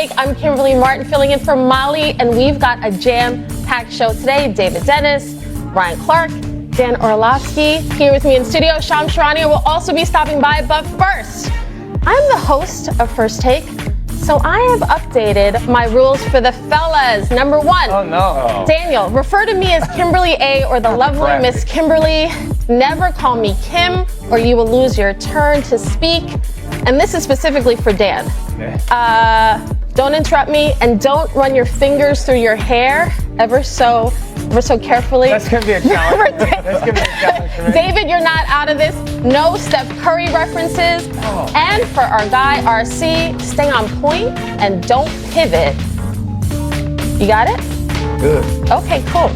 Take. I'm Kimberly Martin filling in for Molly, and we've got a jam-packed show today. David Dennis, Ryan Clark, Dan Orlovsky here with me in studio. Sham Sharania will also be stopping by, but first, I'm the host of First Take, so I have updated my rules for the fellas. Number one, Daniel, refer to me as Kimberly A or the lovely Miss Kimberly. Never call me Kim or you will lose your turn to speak. And this is specifically for Dan. Don't interrupt me and don't run your fingers through your hair ever so carefully. That's going to be a challenge. That's going to be a challenge for me. David, you're not out of this. No Steph Curry references. Oh. And for our guy, RC, stay on point and don't pivot. You got it? Good. Okay, cool.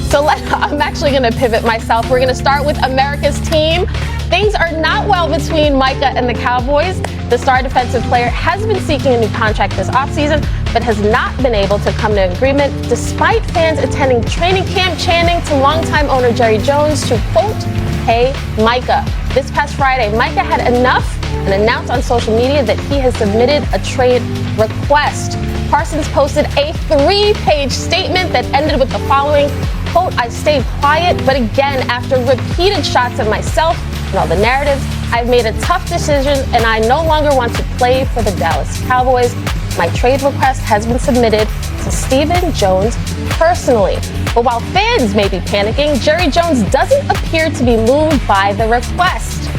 So I'm actually going to pivot myself. We're going to start with America's team. Things are not well between Micah and the Cowboys. The star defensive player has been seeking a new contract this offseason, but has not been able to come to an agreement despite fans attending training camp chanting to longtime owner Jerry Jones to, quote, pay Micah. This past Friday, Micah had enough and announced on social media that he has submitted a trade request. Parsons posted a 3-page statement that ended with the following, quote, I stayed quiet, but again, after repeated shots at myself and all the narratives, I've made a tough decision and I no longer want to play for the Dallas Cowboys. My trade request has been submitted to Stephen Jones personally. But while fans may be panicking, Jerry Jones doesn't appear to be moved by the request.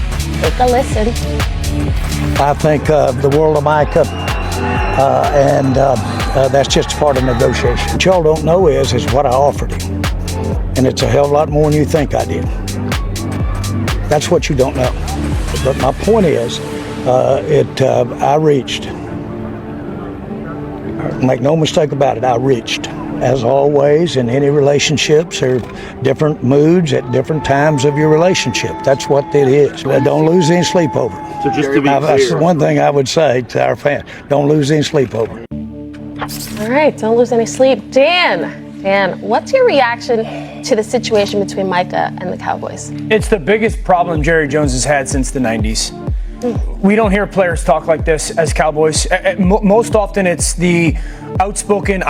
Take a listen. I think the world of Micah, and that's just part of negotiation. What y'all don't know is what I offered him. And it's a hell of a lot more than you think I did. That's what you don't know. But my point is, I reached. Make no mistake about it, I reached. As always, in any relationships, there are different moods at different times of your relationship. That's what it is. Don't lose any sleep over it. So just to be clear, that's the one thing I would say to our fans. Don't lose any sleep over it. All right, don't lose any sleep. Dan, what's your reaction to the situation between Micah and the Cowboys? It's the biggest problem Jerry Jones has had since the 90s. We don't hear players talk like this as Cowboys. Most often it's the outspoken,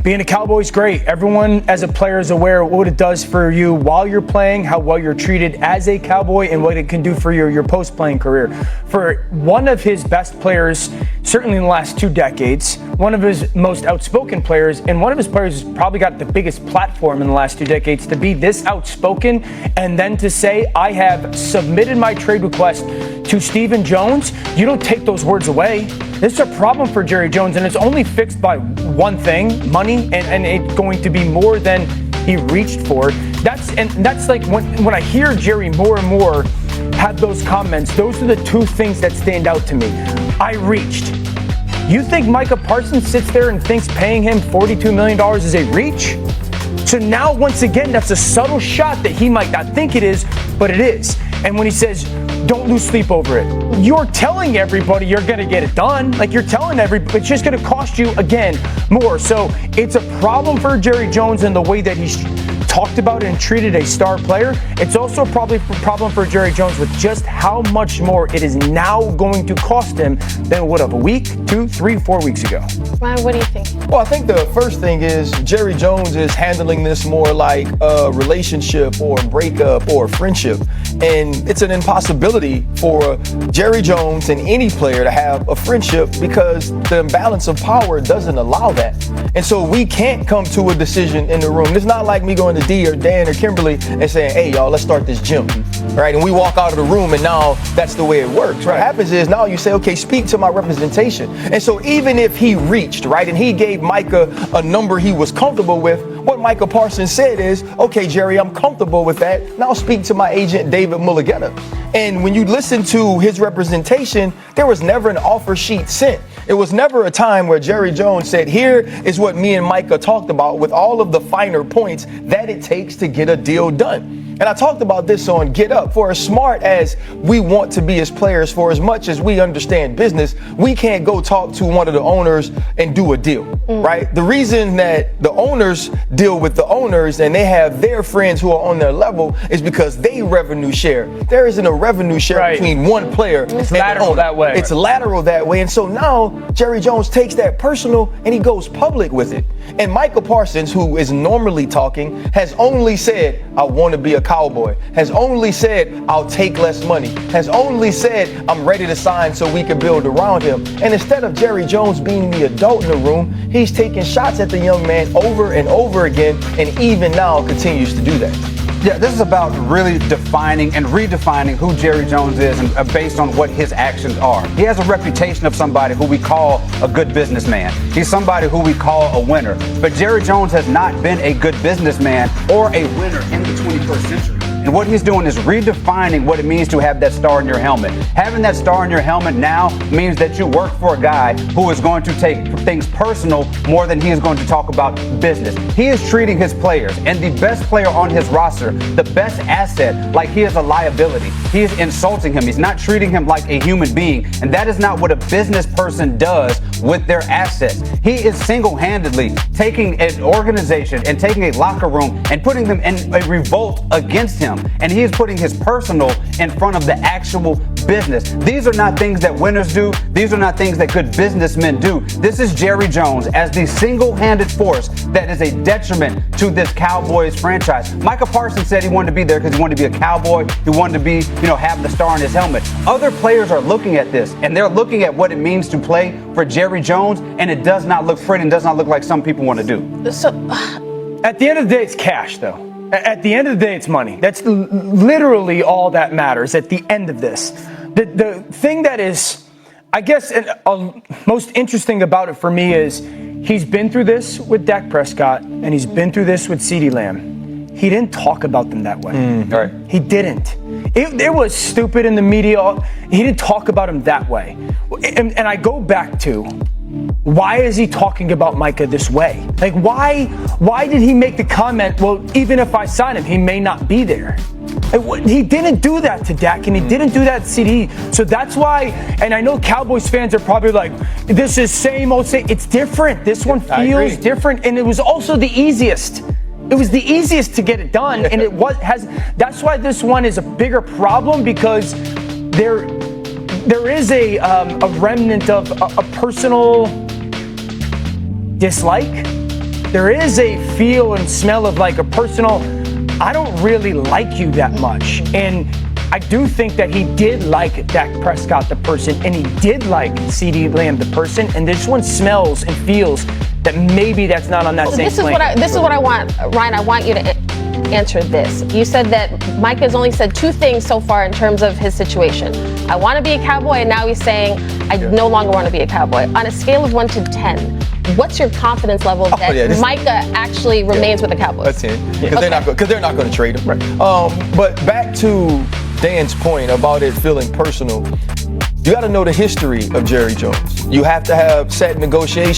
being a Cowboy is great. Everyone as a player is aware of what it does for you while you're playing, how well you're treated as a Cowboy, and what it can do for your post-playing career. For one of his best players, certainly in the last 2 decades, one of his most outspoken players, and one of his players who's probably got the biggest platform in the last 2 decades, to be this outspoken and then to say, I have submitted my trade request to Stephen Jones, you don't take those words away. This is a problem for Jerry Jones, and it's only fixed by one thing, money, and it's going to be more than he reached for. That's like when I hear Jerry more and more have those comments, those are the 2 things that stand out to me. I reached. You think Micah Parsons sits there and thinks paying him $42 million is a reach? So now, once again, that's a subtle shot that he might not think it is, but it is. And when he says, don't lose sleep over it, you're telling everybody you're going to get it done. Like, you're telling everybody, it's just going to cost you, again, more. So it's a problem for Jerry Jones in the way that he's talked about and treated a star player. It's also probably a problem for Jerry Jones with just how much more it is now going to cost him than it would have a week, 2, 3, 4 weeks ago. Ryan, what do you think? Well, I think the first thing is Jerry Jones is handling this more like a relationship or a breakup or a friendship. And it's an impossibility for Jerry Jones and any player to have a friendship because the imbalance of power doesn't allow that. And so we can't come to a decision in the room. It's not like me going to D or Dan or Kimberly and saying, hey, y'all, let's start this gym. Right? And we walk out of the room and now that's the way it works. What happens is now you say, okay, speak to my representation. And so even if he reached, right, and he gave Micah a number he was comfortable with, what Micah Parsons said is, okay, Jerry, I'm comfortable with that. Now speak to my agent, David Mulligetta. And when you listen to his representation, there was never an offer sheet sent. It was never a time where Jerry Jones said, here is what me and Micah talked about with all of the finer points that it takes to get a deal done. And I talked about this on Get Up. For as smart as we want to be as players, for as much as we understand business, we can't go talk to one of the owners and do a deal, right? The reason that the owners deal with the owners and they have their friends who are on their level is because they revenue share. There isn't a revenue share between one player and lateral the owner. that way. It's lateral that way. And so now Jerry Jones takes that personal and he goes public with it. And Michael Parsons, who is normally talking, has only said, I want to be a Cowboy, has only said, I'll take less money, has only said, I'm ready to sign so we can build around him. And instead of Jerry Jones being the adult in the room, he's taking shots at the young man over and over again, and even now continues to do that. Yeah, this is about really defining and redefining who Jerry Jones is and based on what his actions are. He has a reputation of somebody who we call a good businessman. He's somebody who we call a winner. But Jerry Jones has not been a good businessman or a winner in the 21st century. And what he's doing is redefining what it means to have that star in your helmet. Having that star in your helmet now means that you work for a guy who is going to take things personal more than he is going to talk about business. He is treating his players and the best player on his roster, the best asset, like he is a liability. He is insulting him. He's not treating him like a human being. And that is not what a business person does with their assets. He is single-handedly taking an organization and taking a locker room and putting them in a revolt against him. And he is putting his personal in front of the actual business. These are not things that winners do. These are not things that good businessmen do. This is Jerry Jones as the single-handed force that is a detriment to this Cowboys franchise. Michael Parsons said he wanted to be there because he wanted to be a Cowboy. He wanted to be, have the star on his helmet. Other players are looking at this, and they're looking at what it means to play for Jerry Jones, and it does not look pretty and does not look like some people want to do. So, at the end of the day, it's cash, though. At the end of the day, it's money. That's literally all that matters at the end of this. The thing that is, I guess, most interesting about it for me is he's been through this with Dak Prescott, and he's been through this with CeeDee Lamb. He didn't talk about them that way. Right. He didn't. It was stupid in the media. He didn't talk about him that way. And I go back to, why is he talking about Micah this way? Like, why did he make the comment, well, even if I sign him, he may not be there? He didn't do that to Dak, and he didn't do that to CD. So that's why, and I know Cowboys fans are probably like, this is same old, same. It's different. This one feels different, and it was also the easiest. It was the easiest to get it done, and that's why this one is a bigger problem, because there is a remnant of a personal dislike. There is a feel and smell of like a personal, I don't really like you that much. And I do think that he did like Dak Prescott, the person, and he did like CeeDee Lamb, the person. And this one smells and feels that maybe that's not on that same plane. This is what I want, Ryan. I want you to answer this. You said that Mike has only said two things so far in terms of his situation. I want to be a Cowboy, and now he's saying I no longer want to be a Cowboy. On a scale of 1 to 10, what's your confidence level that Micah actually remains with the Cowboys? That's it. Because they're not going to trade him. Right. But back to Dan's point about it feeling personal, you got to know the history of Jerry Jones. You have to have set negotiations.